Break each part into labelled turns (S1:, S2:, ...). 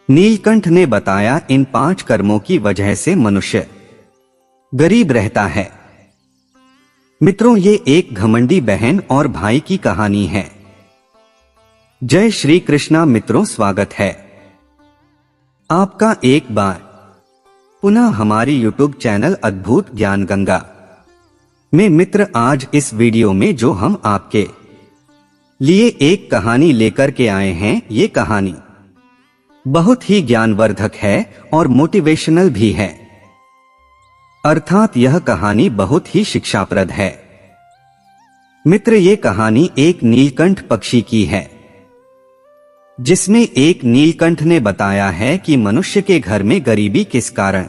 S1: नीलकंठ ने बताया, इन 5 कर्मों की वजह से मनुष्य गरीब रहता है। मित्रों, ये एक घमंडी बहन और भाई की कहानी है। जय श्री कृष्णा मित्रों, स्वागत है आपका एक बार पुनः हमारी यूट्यूब चैनल अद्भुत ज्ञान गंगा में। मित्र, आज इस वीडियो में जो हम आपके लिए एक कहानी लेकर के आए हैं, ये कहानी बहुत ही ज्ञानवर्धक है और मोटिवेशनल भी है। अर्थात यह कहानी बहुत ही शिक्षाप्रद है। मित्र, ये कहानी एक नीलकंठ पक्षी की है, जिसमें एक नीलकंठ ने बताया है कि मनुष्य के घर में गरीबी किस कारण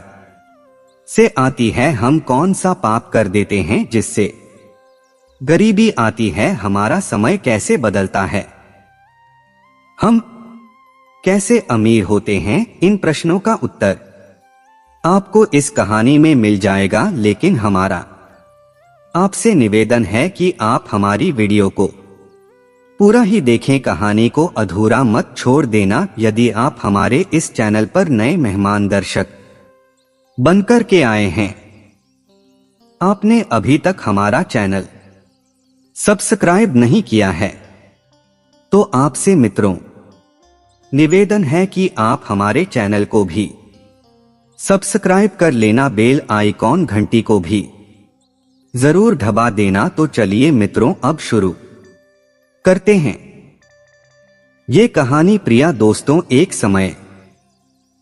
S1: से आती है, हम कौन सा पाप कर देते हैं जिससे गरीबी आती है, हमारा समय कैसे बदलता है, हम कैसे अमीर होते हैं। इन प्रश्नों का उत्तर आपको इस कहानी में मिल जाएगा, लेकिन हमारा आपसे निवेदन है कि आप हमारी वीडियो को पूरा ही देखें, कहानी को अधूरा मत छोड़ देना। यदि आप हमारे इस चैनल पर नए मेहमान दर्शक बनकर के आए हैं, आपने अभी तक हमारा चैनल सब्सक्राइब नहीं किया है, तो आपसे मित्रों निवेदन है कि आप हमारे चैनल को भी सब्सक्राइब कर लेना, बेल आइकॉन घंटी को भी जरूर दबा देना। तो चलिए मित्रों, अब शुरू करते हैं ये कहानी। प्रिय दोस्तों, एक समय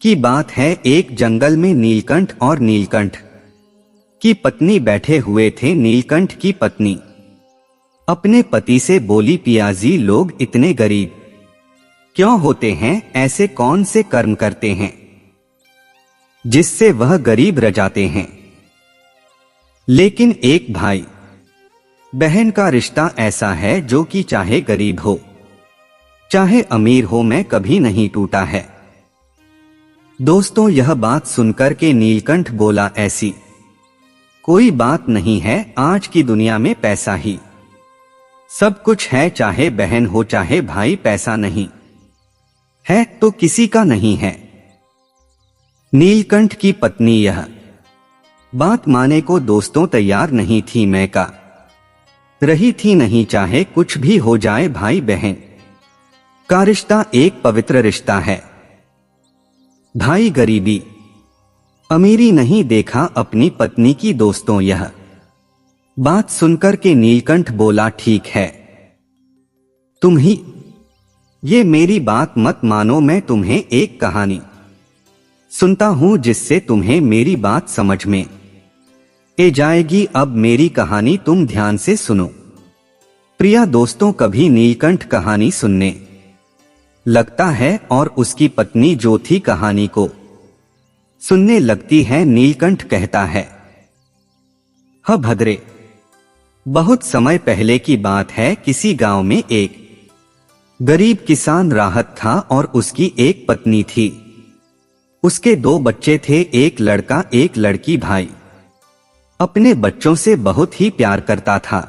S1: की बात है। एक जंगल में नीलकंठ और नीलकंठ की पत्नी बैठे हुए थे। नीलकंठ की पत्नी अपने पति से बोली, पियाजी, लोग इतने गरीब क्यों होते हैं? ऐसे कौन से कर्म करते हैं जिससे वह गरीब रह जाते हैं? लेकिन एक भाई बहन का रिश्ता ऐसा है जो कि चाहे गरीब हो चाहे अमीर हो, मैं कभी नहीं टूटा है। दोस्तों, यह बात सुनकर के नीलकंठ बोला, ऐसी कोई बात नहीं है। आज की दुनिया में पैसा ही सब कुछ है, चाहे बहन हो चाहे भाई। पैसा नहीं है तो किसी का नहीं है। नीलकंठ की पत्नी यह बात माने को दोस्तों तैयार नहीं थी। मैं का रही थी नहीं, चाहे कुछ भी हो जाए, भाई बहन का रिश्ता एक पवित्र रिश्ता है। भाई गरीबी अमीरी नहीं देखा अपनी पत्नी की। दोस्तों, यह बात सुनकर के नीलकंठ बोला, ठीक है, तुम ही ये मेरी बात मत मानो, मैं तुम्हें एक कहानी सुनता हूं जिससे तुम्हें मेरी बात समझ में ए जाएगी। अब मेरी कहानी तुम ध्यान से सुनो। प्रिय दोस्तों, कभी नीलकंठ कहानी सुनने लगता है और उसकी पत्नी जो थी कहानी को सुनने लगती है। नीलकंठ कहता है, ह भद्रे, बहुत समय पहले की बात है। किसी गांव में एक गरीब किसान राहत था और उसकी एक पत्नी थी। उसके 2 बच्चे थे, एक लड़का एक लड़की। भाई अपने बच्चों से बहुत ही प्यार करता था।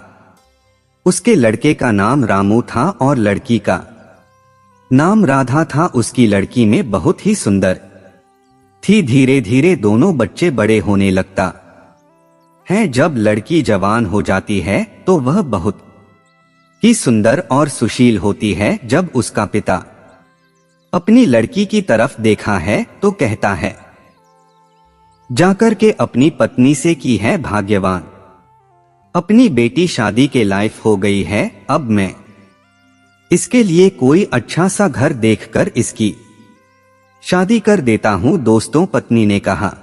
S1: उसके लड़के का नाम रामू था और लड़की का नाम राधा था। उसकी लड़की में बहुत ही सुंदर थी। धीरे धीरे दोनों बच्चे बड़े होने लगता है। जब लड़की जवान हो जाती है तो वह बहुत ही सुंदर और सुशील होती है। जब उसका पिता अपनी लड़की की तरफ देखा है तो कहता है, जाकर के अपनी पत्नी से की है भाग्यवान, अपनी बेटी शादी के लायक हो गई है। अब मैं इसके लिए कोई अच्छा सा घर देखकर इसकी शादी कर देता हूं। दोस्तों, पत्नी ने कहा,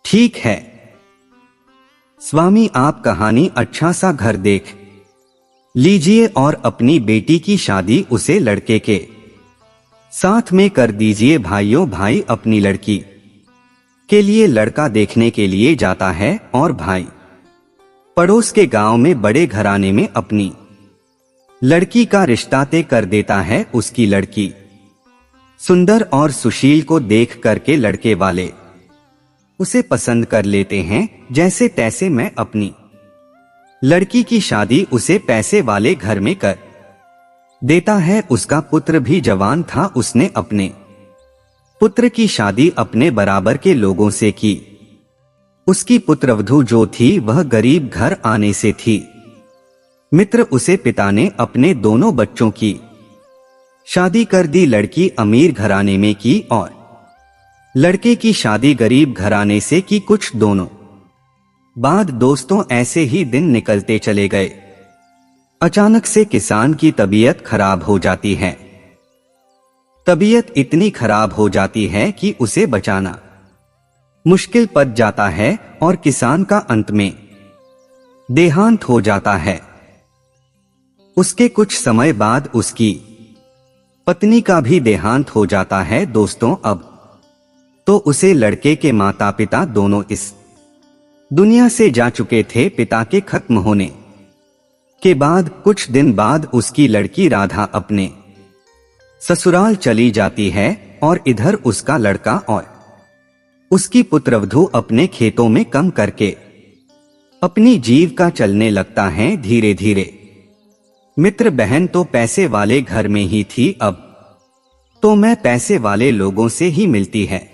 S1: ठीक है स्वामी, आप कहानी अच्छा सा घर देख लीजिए और अपनी बेटी की शादी उसे लड़के के साथ में कर दीजिए। भाइयों, भाई अपनी लड़की के लिए लड़का देखने के लिए जाता है और भाई पड़ोस के गांव में बड़े घराने में अपनी लड़की का रिश्ता तय कर देता है। उसकी लड़की सुंदर और सुशील को देख करके लड़के वाले उसे पसंद कर लेते हैं। जैसे तैसे मैं अपनी लड़की की शादी उसे पैसे वाले घर में कर देता है। उसका पुत्र भी जवान था। उसने अपने पुत्र की शादी अपने बराबर के लोगों से की। उसकी पुत्रवधू जो थी वह गरीब घर आने से थी। मित्र उसे पिता ने अपने दोनों बच्चों की शादी कर दी। लड़की अमीर घराने में की और लड़के की शादी गरीब घराने से की। कुछ दोनों बाद दोस्तों ऐसे ही दिन निकलते चले गए। अचानक से किसान की तबीयत खराब हो जाती है। तबीयत इतनी खराब हो जाती है कि उसे बचाना मुश्किल पड़ जाता है और किसान का अंत में देहांत हो जाता है। उसके कुछ समय बाद उसकी पत्नी का भी देहांत हो जाता है। दोस्तों अब तो उसे लड़के के माता पिता दोनों इस दुनिया से जा चुके थे। पिता के खत्म होने के बाद कुछ दिन बाद उसकी लड़की राधा अपने ससुराल चली जाती है और इधर उसका लड़का और उसकी पुत्रवधू अपने खेतों में काम करके अपनी जीविका चलने लगता है। धीरे धीरे मित्र बहन तो पैसे वाले घर में ही थी, अब तो मैं पैसे वाले लोगों से ही मिलती है।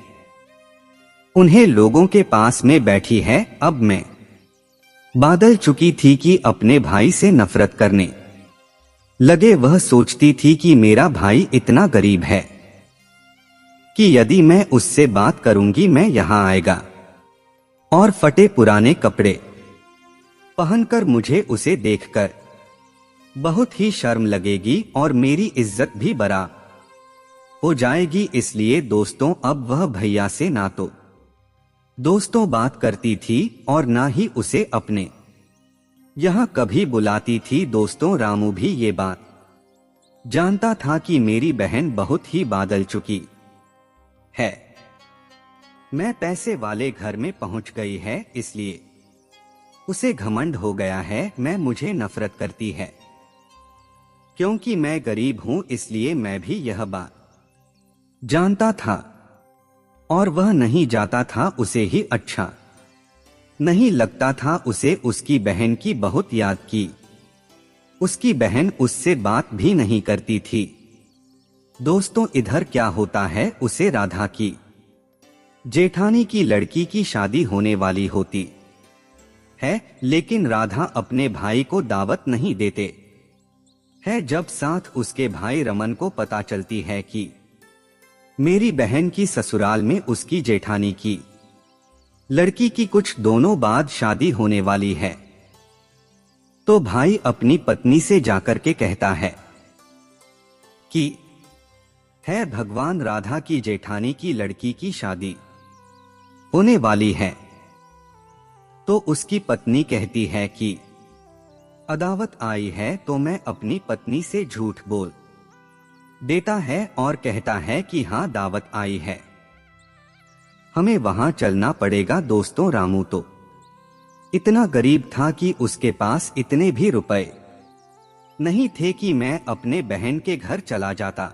S1: उन्हें लोगों के पास में बैठी है। अब मैं बादल चुकी थी कि अपने भाई से नफरत करने लगे। वह सोचती थी कि मेरा भाई इतना गरीब है कि यदि मैं उससे बात करूंगी मैं यहां आएगा और फटे पुराने कपड़े पहनकर मुझे उसे देखकर बहुत ही शर्म लगेगी और मेरी इज्जत भी बरा हो जाएगी। इसलिए दोस्तों अब वह भैया से ना तो दोस्तों बात करती थी और ना ही उसे अपने यहां कभी बुलाती थी। दोस्तों रामू भी ये बात जानता था कि मेरी बहन बहुत ही बादल चुकी है। मैं पैसे वाले घर में पहुंच गई है, इसलिए उसे घमंड हो गया है। मैं मुझे नफरत करती है क्योंकि मैं गरीब हूं, इसलिए मैं भी यह बात जानता था और वह नहीं जाता था। उसे ही अच्छा नहीं लगता था। उसे उसकी बहन की बहुत याद की। उसकी बहन उससे बात भी नहीं करती थी। दोस्तों इधर क्या होता है, उसे राधा की जेठानी की लड़की की शादी होने वाली होती है, लेकिन राधा अपने भाई को दावत नहीं देते है। जब साथ उसके भाई रमन को पता चलती है कि मेरी बहन की ससुराल में उसकी जेठानी की लड़की की कुछ दोनों बाद शादी होने वाली है, तो भाई अपनी पत्नी से जाकर के कहता है कि है भगवान, राधा की जेठानी की लड़की की शादी होने वाली है। तो उसकी पत्नी कहती है कि अदावत आई है, तो मैं अपनी पत्नी से झूठ बोल देता है और कहता है कि हाँ दावत आई है, हमें वहां चलना पड़ेगा। दोस्तों रामू तो इतना गरीब था कि उसके पास इतने भी रुपए नहीं थे कि मैं अपने बहन के घर चला जाता।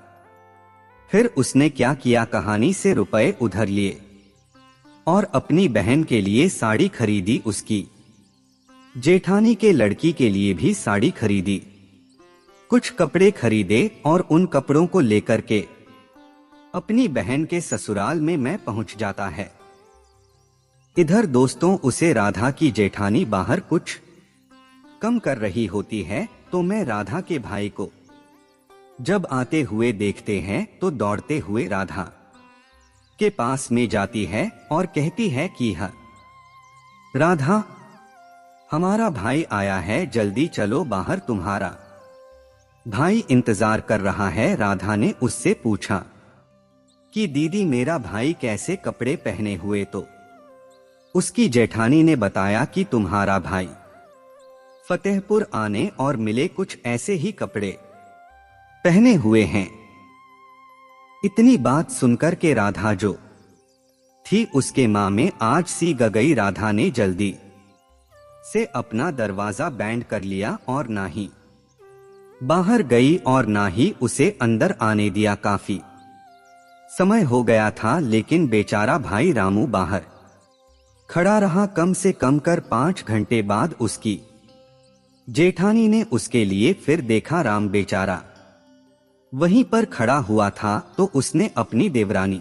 S1: फिर उसने क्या किया, कहानी से रुपए उधर लिए और अपनी बहन के लिए साड़ी खरीदी। उसकी जेठानी के लड़की के लिए भी साड़ी खरीदी, कुछ कपड़े खरीदे और उन कपड़ों को लेकर के अपनी बहन के ससुराल में मैं पहुंच जाता है। इधर दोस्तों उसे राधा की जेठानी बाहर कुछ कम कर रही होती है, तो मैं राधा के भाई को जब आते हुए देखते हैं तो दौड़ते हुए राधा के पास में जाती है और कहती है कि हाँ राधा, हमारा भाई आया है, जल्दी चलो बाहर, तुम्हारा भाई इंतजार कर रहा है। राधा ने उससे पूछा कि दीदी मेरा भाई कैसे कपड़े पहने हुए, तो उसकी जेठानी ने बताया कि तुम्हारा भाई फतेहपुर आने और मिले कुछ ऐसे ही कपड़े पहने हुए हैं। इतनी बात सुनकर के राधा जो थी उसके मां में आज सी गई। राधा ने जल्दी से अपना दरवाजा बैंड कर लिया और ना ही बाहर गई और ना ही उसे अंदर आने दिया। काफी समय हो गया था, लेकिन बेचारा भाई रामू बाहर खड़ा रहा। कम से कम कर 5 घंटे बाद उसकी जेठानी ने उसके लिए फिर देखा। राम बेचारा वहीं पर खड़ा हुआ था, तो उसने अपनी देवरानी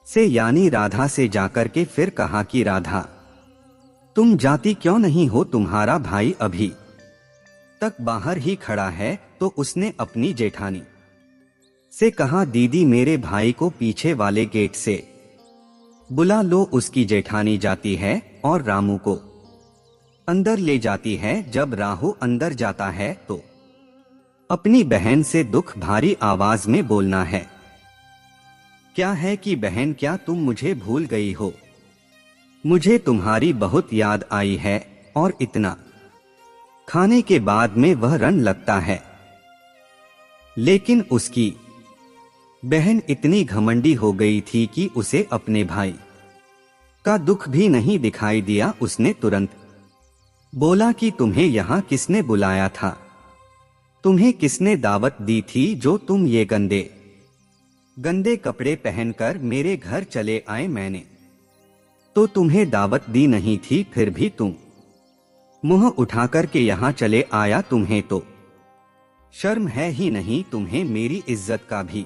S1: से यानी राधा से जाकर के फिर कहा कि राधा, तुम जाती क्यों नहीं हो? तुम्हारा भाई अभी तक बाहर ही खड़ा है। तो उसने अपनी जेठानी से कहा, दीदी मेरे भाई को पीछे वाले गेट से बुला लो। उसकी जेठानी जाती है और रामू को अंदर ले जाती है। जब राहु अंदर जाता है तो अपनी बहन से दुख भारी आवाज में बोलना है, क्या है कि बहन, क्या तुम मुझे भूल गई हो? मुझे तुम्हारी बहुत याद आई है। और इतना खाने के बाद में वह रन लगता है। लेकिन उसकी बहन इतनी घमंडी हो गई थी कि उसे अपने भाई का दुख भी नहीं दिखाई दिया। उसने तुरंत बोला कि तुम्हें यहां किसने बुलाया था? तुम्हें किसने दावत दी थी जो तुम ये गंदे गंदे कपड़े पहनकर मेरे घर चले आए? मैंने तो तुम्हें दावत दी नहीं थी, फिर भी तुम मुंह उठाकर के यहां चले आया। तुम्हें तो शर्म है ही नहीं, तुम्हें मेरी इज्जत का भी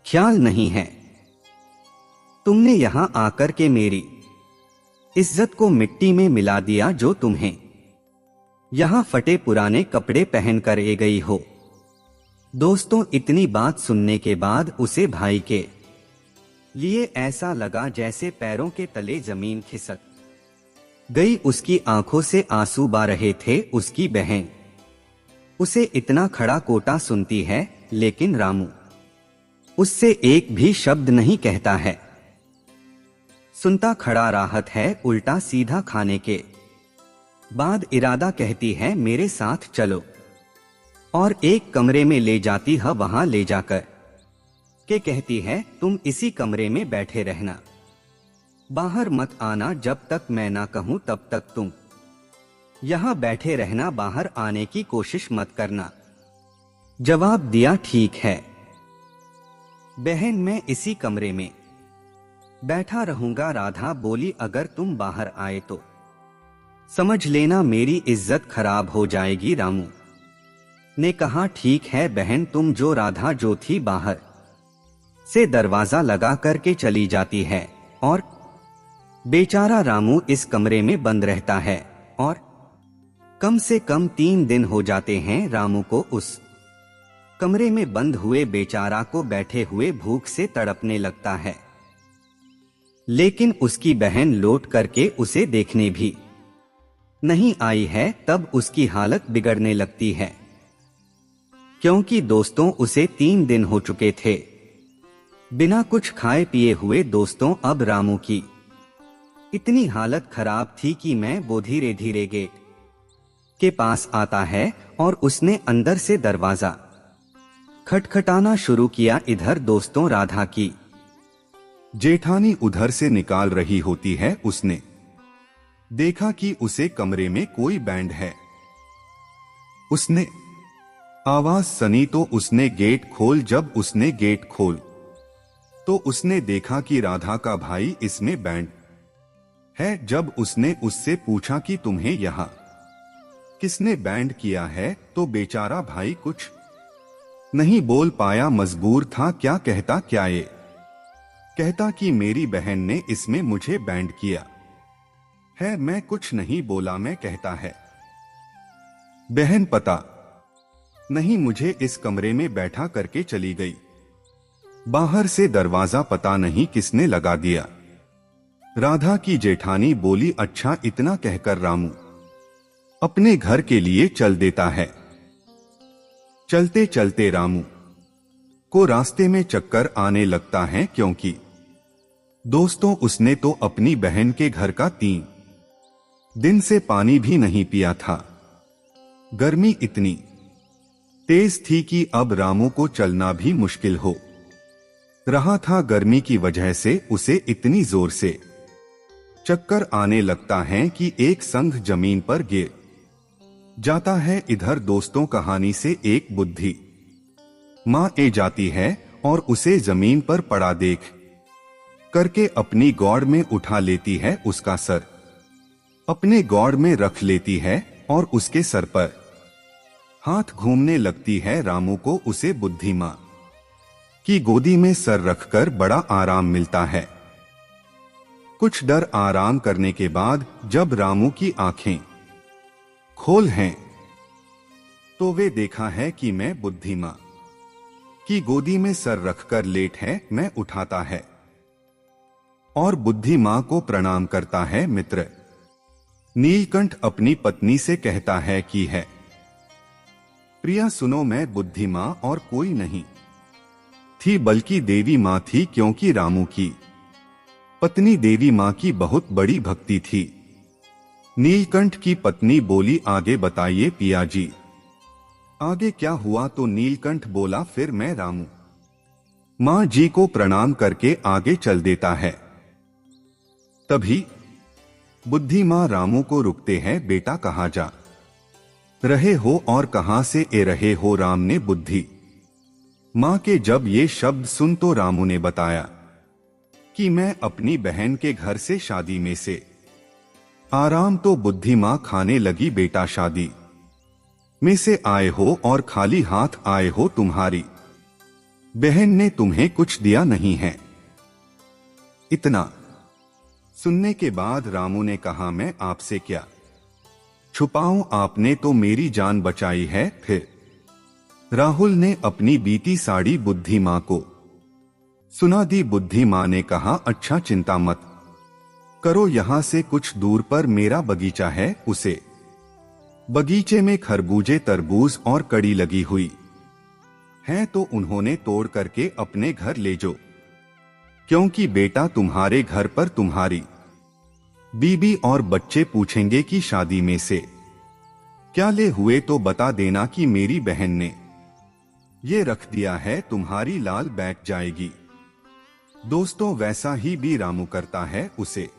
S1: ख्याल नहीं है। तुमने यहां आकर के मेरी इज्जत को मिट्टी में मिला दिया। जो तुम्हें यहां फटे पुराने कपड़े पहनकर ए गई हो। दोस्तों, इतनी बात सुनने के बाद उसे भाई के लिए ऐसा लगा जैसे पैरों के तले जमीन खिसक गई। उसकी आंखों से आंसू बह रहे थे। उसकी बहन उसे इतना खड़ा कोटा सुनती है, लेकिन रामू उससे एक भी शब्द नहीं कहता है। सुनता खड़ा राहत है। उल्टा सीधा खाने के बाद इरादा कहती है, मेरे साथ चलो। और एक कमरे में ले जाती है। वहां ले जाकर के कहती है, तुम इसी कमरे में बैठे रहना, बाहर मत आना। जब तक मैं ना कहूं तब तक तुम यहां बैठे रहना, बाहर आने की कोशिश मत करना। जवाब दिया, ठीक है बहन, मैं इसी कमरे में बैठा रहूंगा। राधा बोली, अगर तुम बाहर आए तो समझ लेना मेरी इज्जत खराब हो जाएगी। रामू ने कहा, ठीक है बहन, तुम जो। राधा जो थी बाहर से दरवाजा लगा करके चली जाती है और बेचारा रामू इस कमरे में बंद रहता है। और कम से कम 3 दिन हो जाते हैं रामू को उस कमरे में बंद हुए। बेचारा को बैठे हुए भूख से तड़पने लगता है। लेकिन उसकी बहन लौट करके उसे देखने भी नहीं आई है। तब उसकी हालत बिगड़ने लगती है, क्योंकि दोस्तों उसे 3 दिन हो चुके थे बिना कुछ खाए पिए हुए। दोस्तों, अब रामू की इतनी हालत खराब थी कि मैं वो धीरे धीरे गेट के पास आता है और उसने अंदर से दरवाजा खटखटाना शुरू किया। इधर दोस्तों राधा की
S2: जेठानी उधर से निकाल रही होती है। उसने देखा कि उसे कमरे में कोई बैंड है। उसने आवाज सुनी तो उसने गेट खोल। जब उसने गेट खोल तो उसने देखा कि राधा का भाई इसमें बैंड है। जब उसने उससे पूछा कि तुम्हें यहां किसने बैंड किया है, तो बेचारा भाई कुछ नहीं बोल पाया, मजबूर था। क्या कहता, क्या ये कहता कि मेरी बहन ने इसमें मुझे बैंड किया है। मैं कुछ नहीं बोला। मैं कहता है, बहन पता नहीं मुझे इस कमरे में बैठा करके चली गई। बाहर से दरवाजा पता नहीं किसने लगा दिया। राधा की जेठानी बोली, अच्छा। इतना कहकर रामू अपने घर के लिए चल देता है। चलते चलते रामू को रास्ते में चक्कर आने लगता है, क्योंकि दोस्तों उसने तो अपनी बहन के घर का 3 दिन से पानी भी नहीं पिया था। गर्मी इतनी तेज थी कि अब रामू को चलना भी मुश्किल हो रहा था। गर्मी की वजह से उसे इतनी जोर से चक्कर आने लगता है कि एक संग जमीन पर गिर जाता है। इधर दोस्तों कहानी से एक बुद्धि मां ए जाती है और उसे जमीन पर पड़ा देख करके अपनी गौड़ में उठा लेती है। उसका सर अपने गौड़ में रख लेती है और उसके सर पर हाथ घूमने लगती है। रामू को उसे बुद्धि मां कि गोदी में सर रखकर बड़ा आराम मिलता है। कुछ देर आराम करने के बाद जब रामू की आंखें खोल हैं तो वे देखा है कि मैं बुद्धि मां की गोदी में सर रखकर लेट है। मैं उठाता है और बुद्धि मां को प्रणाम करता है। मित्र नीलकंठ अपनी पत्नी से कहता है कि है प्रिया सुनो, मैं बुद्धि मां और कोई नहीं थी बल्कि देवी मां थी, क्योंकि रामू की पत्नी देवी मां की बहुत बड़ी भक्ति थी। नीलकंठ की पत्नी बोली, आगे बताइए पिया जी, आगे क्या हुआ? तो नीलकंठ बोला, फिर मैं रामू मां जी को प्रणाम करके आगे चल देता है। तभी बुद्धि मां रामू को रुकते हैं। बेटा कहाँ जा रहे हो और कहां से ए रहे हो? राम ने बुद्धि मां के जब ये शब्द सुन तो रामू ने बताया कि मैं अपनी बहन के घर से शादी में से आराम। तो बुद्धि मां खाने लगी, बेटा शादी में से आए हो और खाली हाथ आए हो, तुम्हारी बहन ने तुम्हें कुछ दिया नहीं है। इतना सुनने के बाद रामू ने कहा, मैं आपसे क्या छुपाऊं, आपने तो मेरी जान बचाई है। फिर राहुल ने अपनी बीती साड़ी बुद्धि मां को सुना दी। बुद्धि मां ने कहा, अच्छा चिंता मत करो, यहां से कुछ दूर पर मेरा बगीचा है, उसे बगीचे में खरबूजे, तरबूज और कड़ी लगी हुई है, तो उन्होंने तोड़ करके अपने घर ले जो, क्योंकि बेटा तुम्हारे घर पर तुम्हारी बीबी और बच्चे पूछेंगे कि शादी में से क्या ले हुए, तो बता देना कि मेरी बहन ने ये रख दिया है, तुम्हारी लाल बैठ जाएगी। दोस्तों वैसा ही भी रामू करता है, उसे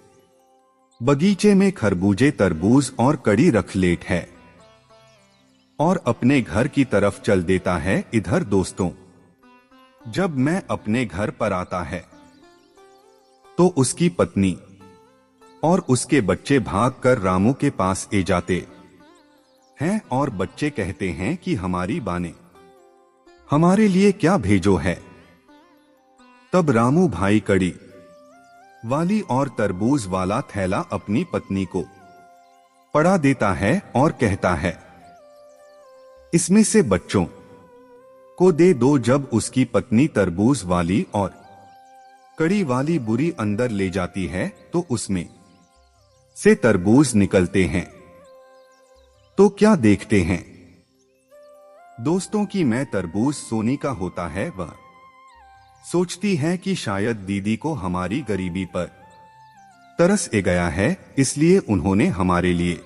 S2: बगीचे में खरबूजे, तरबूज और कड़ी रख लेट है और अपने घर की तरफ चल देता है। इधर दोस्तों जब मैं अपने घर पर आता है तो उसकी पत्नी और उसके बच्चे भागकर रामू के पास ए जाते हैं और बच्चे कहते हैं कि हमारी बाँ ने हमारे लिए क्या भेजो है। तब रामू भाई कड़ी वाली और तरबूज वाला थैला अपनी पत्नी को पड़ा देता है और कहता है, इसमें से बच्चों को दे दो। जब उसकी पत्नी तरबूज वाली और कड़ी वाली बुरी अंदर ले जाती है तो उसमें से तरबूज निकलते हैं, तो क्या देखते हैं दोस्तों कि मैं तरबूज सोनी का होता है। वह सोचती है कि शायद दीदी को हमारी गरीबी पर तरस ए गया है, इसलिए उन्होंने हमारे लिए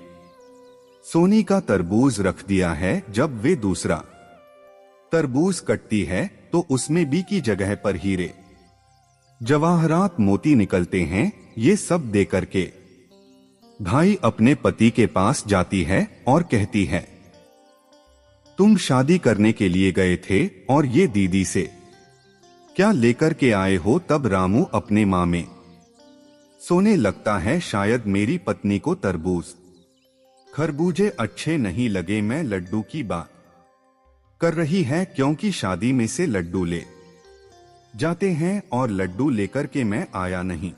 S2: सोनी का तरबूज रख दिया है। जब वे दूसरा तरबूज कटती है तो उसमें बी की जगह पर हीरे, जवाहरात, मोती निकलते हैं। ये सब दे करके भाई अपने पति के पास जाती है और कहती है, तुम शादी करने के लिए गए थे और ये दीदी से क्या लेकर के आए हो? तब रामू अपने मां में सोने लगता है, शायद मेरी पत्नी को तरबूज खरबूजे अच्छे नहीं लगे। मैं लड्डू की बात कर रही है, क्योंकि शादी में से लड्डू ले जाते हैं और लड्डू लेकर के मैं आया नहीं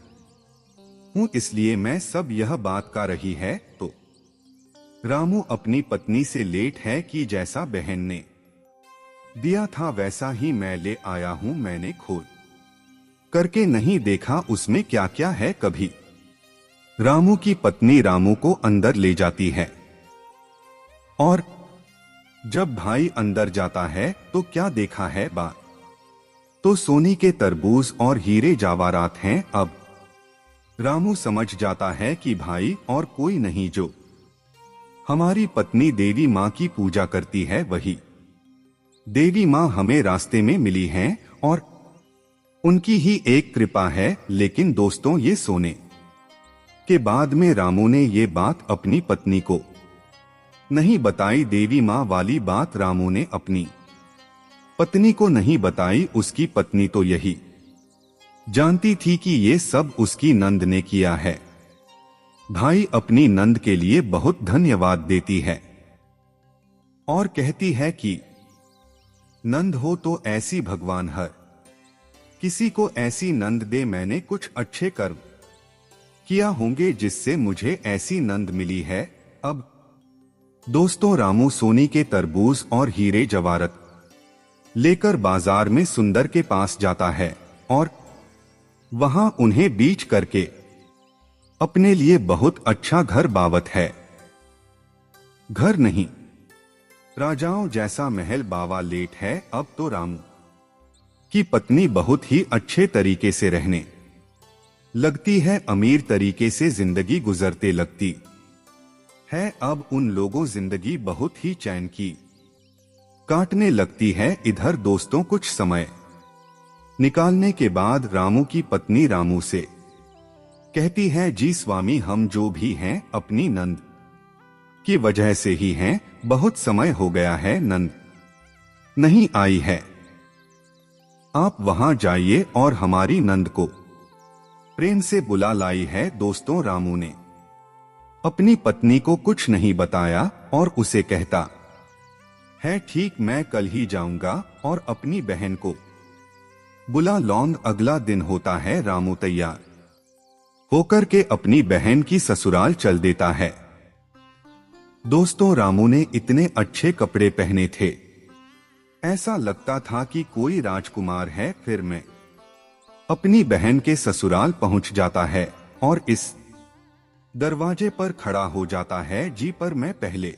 S2: हूं, इसलिए मैं सब यह बात कर रही है। तो रामू अपनी पत्नी से लेट है कि जैसा बहन ने दिया था वैसा ही मैं ले आया हूं, मैंने खोल करके नहीं देखा उसमें क्या क्या है। कभी रामू की पत्नी रामू को अंदर ले जाती है और जब भाई अंदर जाता है तो क्या देखा है बात, तो सोनी के तरबूज और हीरे जवाहरात हैं। अब रामू समझ जाता है कि भाई और कोई नहीं, जो हमारी पत्नी देवी मां की पूजा करती है वही देवी मां हमें रास्ते में मिली हैं और उनकी ही एक कृपा है। लेकिन दोस्तों ये सोने के बाद में रामू ने ये बात अपनी पत्नी को नहीं बताई। देवी मां वाली बात रामू ने अपनी पत्नी को नहीं बताई। उसकी पत्नी तो यही जानती थी कि ये सब उसकी नंद ने किया है। भाई अपनी नंद के लिए बहुत धन्यवाद देती है और कहती है कि नंद हो तो ऐसी भगवान हर किसी को ऐसी नंद दे, मैंने कुछ अच्छे कर्म किया होंगे जिससे मुझे ऐसी नंद मिली है। अब दोस्तों, रामू सोनी के तरबूज और हीरे जवाहरत लेकर बाजार में सुंदर के पास जाता है और वहां उन्हें बीच करके अपने लिए बहुत अच्छा घर बावत है। घर नहीं, राजाओं जैसा महल बावा लेट है। अब तो रामू की पत्नी बहुत ही अच्छे तरीके से रहने लगती है, अमीर तरीके से जिंदगी गुजरते लगती है। अब उन लोगों जिंदगी बहुत ही चैन की काटने लगती है। इधर दोस्तों, कुछ समय निकालने के बाद रामू की पत्नी रामू से कहती है, जी स्वामी, हम जो भी हैं अपनी नंद की वजह से ही हैं। बहुत समय हो गया है, नंद नहीं आई है। आप वहां जाइए और हमारी नंद को प्रेम से बुला लाई है। दोस्तों, रामू ने अपनी पत्नी को कुछ नहीं बताया और उसे कहता है, ठीक, मैं कल ही जाऊंगा और अपनी बहन को बुला लौंग। अगला दिन होता है, रामू तैयार होकर के अपनी बहन की ससुराल चल देता है। दोस्तों, रामू ने इतने अच्छे कपड़े पहने थे, ऐसा लगता था कि कोई राजकुमार है। फिर मैं अपनी बहन के ससुराल पहुंच जाता है और इस दरवाजे पर खड़ा हो जाता है। जी, पर मैं पहले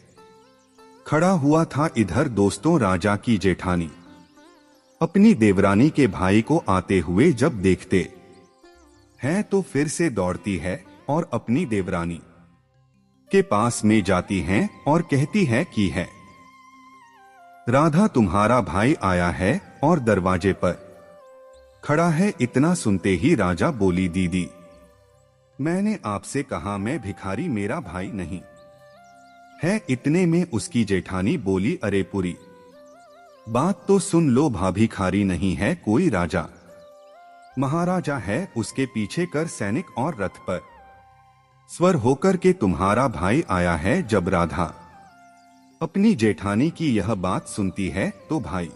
S2: खड़ा हुआ था। इधर दोस्तों, राजा की जेठानी अपनी देवरानी के भाई को आते हुए जब देखते हैं तो फिर से दौड़ती है और अपनी देवरानी के पास में जाती हैं और कहती है कि है राधा, तुम्हारा भाई आया है और दरवाजे पर खड़ा है। इतना सुनते ही राजा बोली, दीदी, मैंने आपसे कहा मैं भिखारी, मेरा भाई नहीं है। इतने में उसकी जेठानी बोली, अरे पूरी बात तो सुन लो, भाभी भिखारी नहीं है, कोई राजा महाराजा है। उसके पीछे कर सैनिक और रथ पर स्वर होकर के तुम्हारा भाई आया है। जब राधा अपनी जेठानी की यह बात सुनती है तो भाई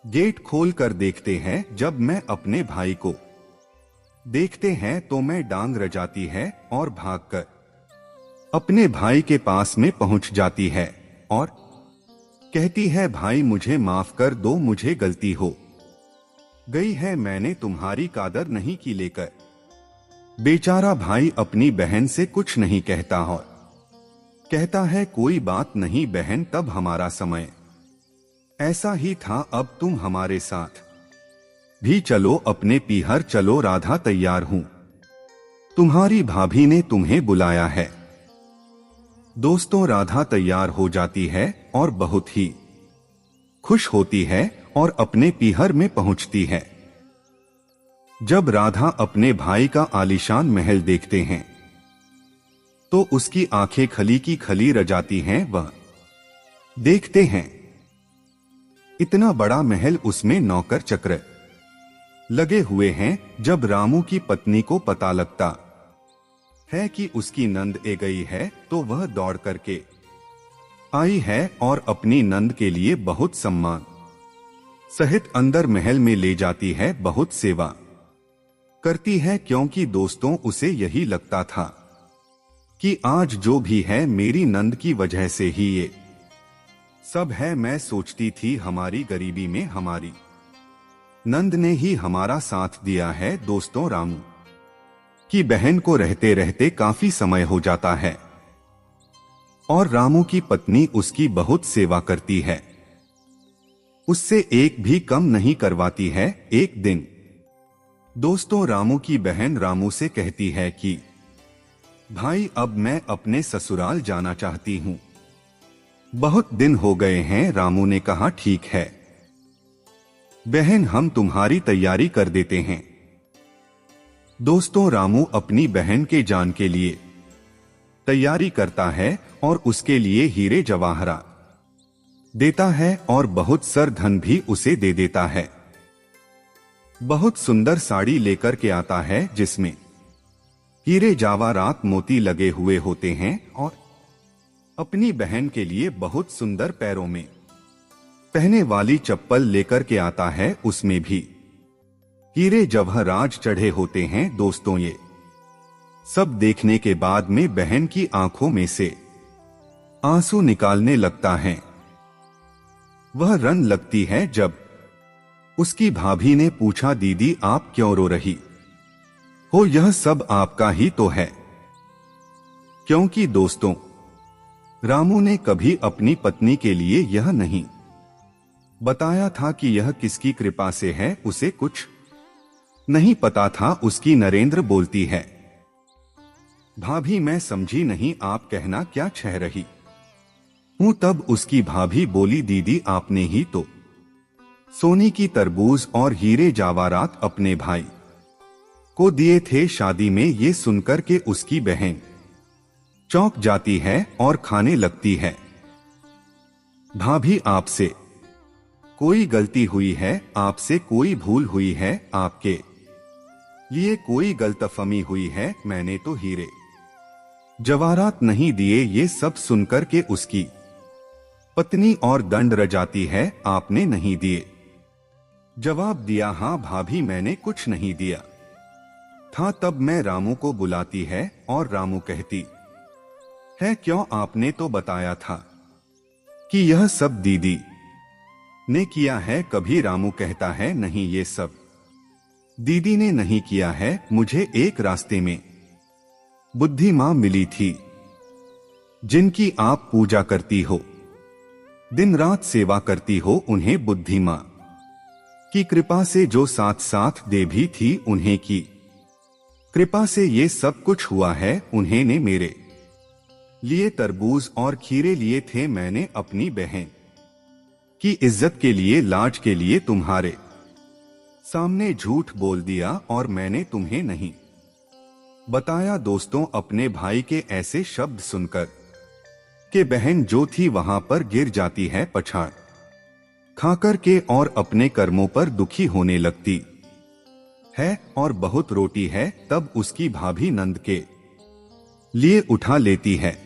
S2: गेट खोल कर देखते हैं। जब मैं अपने भाई को देखते हैं तो मैं डांग रजाती है और भागकर अपने भाई के पास में पहुंच जाती है और कहती है, भाई मुझे माफ कर दो, मुझे गलती हो गई है, मैंने तुम्हारी कादर नहीं की। लेकर बेचारा भाई अपनी बहन से कुछ नहीं कहता और कहता है, कोई बात नहीं बहन, तब हमारा समय ऐसा ही था, अब तुम हमारे साथ भी चलो, अपने पीहर चलो। राधा, तैयार हूं, तुम्हारी भाभी ने तुम्हें बुलाया है। दोस्तों, राधा तैयार हो जाती है और बहुत ही खुश होती है और अपने पीहर में पहुंचती है। जब राधा अपने भाई का आलीशान महल देखते हैं तो उसकी आंखें खली की खली रह जाती हैं। वह देखते हैं इतना बड़ा महल, उसमें नौकर चक्र लगे हुए हैं। जब रामू की पत्नी को पता लगता है कि उसकी नंद ए गई है तो वह दौड़ करके आई है और अपनी नंद के लिए बहुत सम्मान सहित अंदर महल में ले जाती है, बहुत सेवा करती है, क्योंकि दोस्तों उसे यही लगता था कि आज जो भी है मेरी नंद की वजह से ही ये सब है। मैं सोचती थी हमारी गरीबी में हमारी नंद ने ही हमारा साथ दिया है। दोस्तों, रामू की बहन को रहते रहते काफी समय हो जाता है और रामू की पत्नी उसकी बहुत सेवा करती है, उससे एक भी कम नहीं करवाती है। एक दिन दोस्तों, रामू की बहन रामू से कहती है कि भाई, अब मैं अपने ससुराल जाना चाहती हूं, बहुत दिन हो गए हैं। रामू ने कहा, ठीक है बहन, हम तुम्हारी तैयारी कर देते हैं। दोस्तों, रामू अपनी बहन के जान के लिए तैयारी करता है और उसके लिए हीरे जवाहरात देता है और बहुत सर धन भी उसे दे देता है। बहुत सुंदर साड़ी लेकर के आता है जिसमें हीरे जवाहरात मोती लगे हुए होते हैं और अपनी बहन के लिए बहुत सुंदर पैरों में पहने वाली चप्पल लेकर के आता है, उसमें भी हीरे जवाहरात चढ़े होते हैं दोस्तों। ये सब देखने के बाद में बहन की आंखों में से आंसू निकालने लगता है। वह रन लगती है जब उसकी भाभी ने पूछा, दीदी आप क्यों रो रही हो, यह सब आपका ही तो है। क्योंकि दोस्तों, रामू ने कभी अपनी पत्नी के लिए यह नहीं बताया था कि यह किसकी कृपा से है, उसे कुछ नहीं पता था। उसकी नरेंद्र बोलती है, भाभी मैं समझी नहीं, आप कहना क्या चाह रही हूं। तब उसकी भाभी बोली, दीदी आपने ही तो सोने की तरबूज और हीरे जवाहरात अपने भाई को दिए थे शादी में। ये सुनकर के उसकी बहन चौंक जाती है और खाने लगती है, भाभी आपसे कोई गलती हुई है, आपसे कोई भूल हुई है, आपके लिए कोई गलतफहमी हुई है, मैंने तो हीरे जवाहरात नहीं दिए। ये सब सुनकर के उसकी पत्नी और दंड रजाती है, आपने नहीं दिए। जवाब दिया, हां भाभी मैंने कुछ नहीं दिया था। तब मैं रामू को बुलाती है और रामू कहती है, क्यों आपने तो बताया था कि यह सब दीदी ने किया है। कभी रामू कहता है, नहीं ये सब दीदी ने नहीं किया है, मुझे एक रास्ते में बुद्धि मां मिली थी जिनकी आप पूजा करती हो, दिन रात सेवा करती हो, उन्हें बुद्धि मां की कृपा से जो साथ साथ दे भी थी, उन्हें की कृपा से ये सब कुछ हुआ है। उन्हें ने मेरे लिए तरबूज और खीरे लिए थे, मैंने अपनी बहन की इज्जत के लिए, लाज के लिए तुम्हारे सामने झूठ बोल दिया और मैंने तुम्हें नहीं बताया। दोस्तों, अपने भाई के ऐसे शब्द सुनकर के बहन जो थी वहां पर गिर जाती है पछाड़ खाकर के और अपने कर्मों पर दुखी होने लगती है और बहुत रोती है। तब उसकी भाभी नंद के लिए उठा लेती है,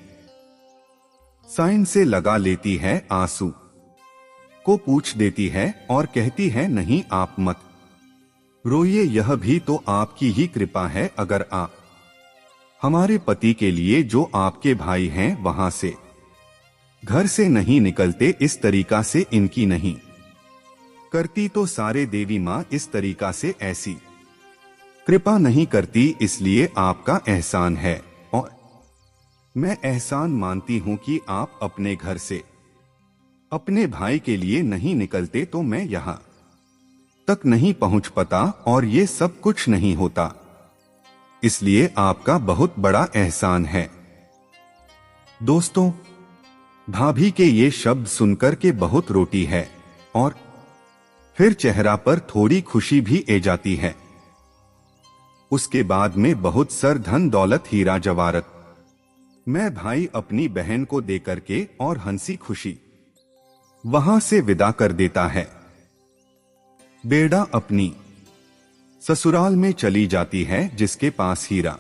S2: साइन से लगा लेती है, आंसू को पूछ देती है और कहती है, नहीं आप मत रोइए, यह भी तो आपकी ही कृपा है। अगर आप हमारे पति के लिए जो आपके भाई हैं वहां से घर से नहीं निकलते, इस तरीका से इनकी नहीं करती, तो सारे देवी मां इस तरीका से ऐसी कृपा नहीं करती। इसलिए आपका एहसान है और मैं एहसान मानती हूं कि आप अपने घर से अपने भाई के लिए नहीं निकलते, तो मैं यहां तक नहीं पहुंच पाता और ये सब कुछ नहीं होता। इसलिए आपका बहुत बड़ा एहसान है। दोस्तों, भाभी के ये शब्द सुनकर के बहुत रोती है और फिर चेहरा पर थोड़ी खुशी भी आ जाती है। उसके बाद में बहुत सर धन दौलत हीरा जवाहरात मैं भाई अपनी बहन को देकर के और हंसी खुशी वहां से विदा कर देता है। बेड़ा अपनी ससुराल में चली जाती है, जिसके पास हीरा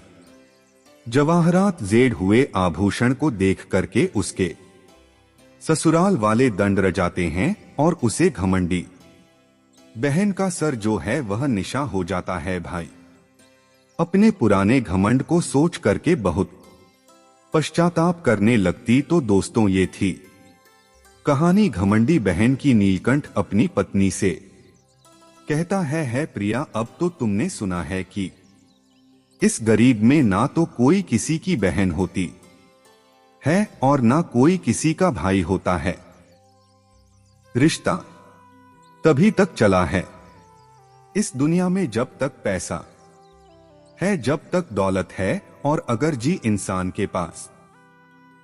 S2: जवाहरात जेड हुए आभूषण को देख करके उसके ससुराल वाले दंड रजाते हैं और उसे घमंडी बहन का सर जो है वह निशा हो जाता है। भाई अपने पुराने घमंड को सोच करके बहुत पश्चाताप करने लगती। तो दोस्तों, ये थी कहानी घमंडी बहन की। नीलकंठ अपनी पत्नी से कहता है प्रिया, अब तो तुमने सुना है कि इस गरीब में ना तो कोई किसी की बहन होती है और ना कोई किसी का भाई होता है। रिश्ता तभी तक चला है इस दुनिया में जब तक पैसा है, जब तक दौलत है। और अगर जी इंसान के पास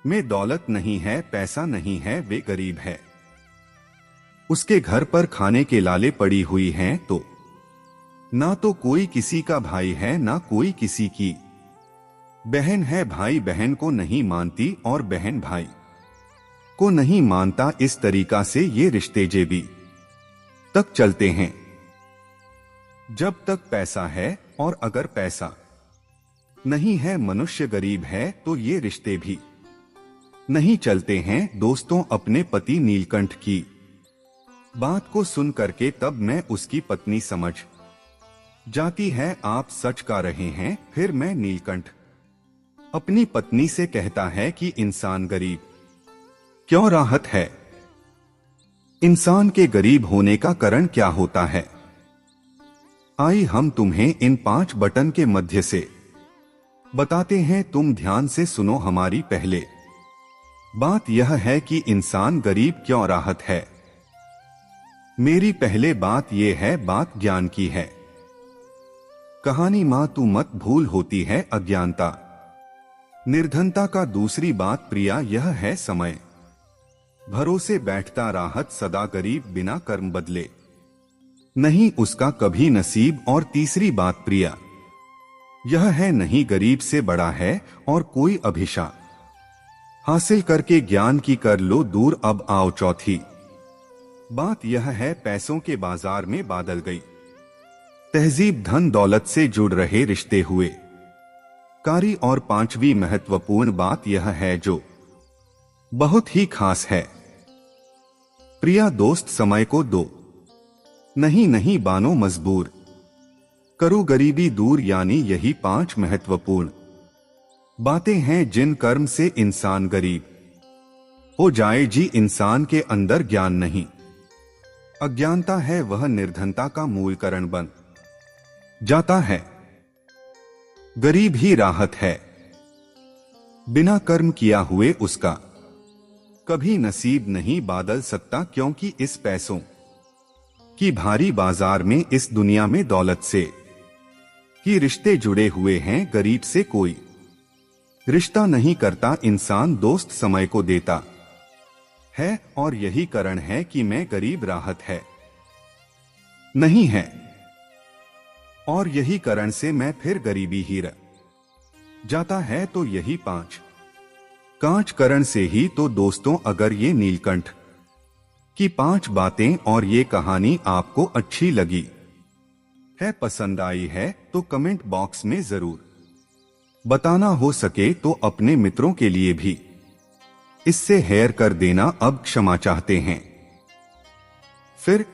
S2: में दौलत नहीं है, पैसा नहीं है, वे गरीब है, उसके घर पर खाने के लाले पड़ी हुई हैं, तो ना तो कोई किसी का भाई है, ना कोई किसी की बहन है। भाई बहन को नहीं मानती और बहन भाई को नहीं मानता। इस तरीका से ये रिश्ते जेबी तक चलते हैं जब तक पैसा है, और अगर पैसा नहीं है, मनुष्य गरीब है, तो ये रिश्ते भी नहीं चलते हैं। दोस्तों, अपने पति नीलकंठ की बात को सुन करके तब मैं उसकी पत्नी समझ जाती है आप सच का रहे हैं। फिर मैं नीलकंठ अपनी पत्नी से कहता है कि इंसान गरीब क्यों राहत है। इंसान के गरीब होने का कारण क्या होता है? आई हम तुम्हें इन 5 बटन के मध्य से बताते हैं, तुम ध्यान से सुनो। हमारी पहले बात यह है कि इंसान गरीब क्यों राहत है। मेरी पहले बात यह है, बात ज्ञान की है। कहानी मां तू मत भूल होती है अज्ञानता। निर्धनता का दूसरी बात प्रिया यह है समय भरोसे बैठता राहत सदा गरीब बिना कर्म बदले नहीं उसका कभी नसीब। और तीसरी बात प्रिया यह है नहीं गरीब से बड़ा है और कोई अभिशाप हासिल करके ज्ञान की कर लो दूर। अब आओ चौथी बात यह है, पैसों के बाजार में बादल गई तहजीब, धन दौलत से जुड़ रहे रिश्ते हुए कारी। और 5वीं महत्वपूर्ण बात यह है जो बहुत ही खास है, प्रिया दोस्त समय को दो नहीं बानो मजबूर करो गरीबी दूर। यानी यही 5 महत्वपूर्ण बातें हैं जिन कर्म से इंसान गरीब हो जाए। जी इंसान के अंदर ज्ञान नहीं, अज्ञानता है, वह निर्धनता का मूल कारण बन जाता है। गरीब ही राहत है, बिना कर्म किया हुए उसका कभी नसीब नहीं बादल सकता। क्योंकि इस पैसों की भारी बाजार में इस दुनिया में दौलत से ही रिश्ते जुड़े हुए हैं, गरीब से कोई रिश्ता नहीं करता। इंसान दोस्त समय को देता है और यही कारण है कि मैं गरीब राहत है नहीं है। और यही कारण से मैं फिर गरीबी ही रह जाता है। तो यही 5 कांच करण से ही तो दोस्तों, अगर ये नीलकंठ की 5 बातें और ये कहानी आपको अच्छी लगी है, पसंद आई है, तो कमेंट बॉक्स में जरूर बताना। हो सके तो अपने मित्रों के लिए भी इससे शेयर कर देना। अब क्षमा चाहते हैं, फिर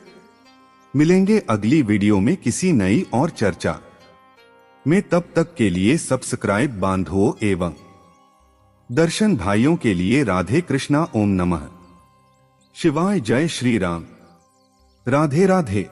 S2: मिलेंगे अगली वीडियो में किसी नई और चर्चा में। तब तक के लिए सब्सक्राइब बांधो एवं दर्शन भाइयों के लिए राधे कृष्णा। ओम नमः शिवाय। जय श्री राम। राधे राधे।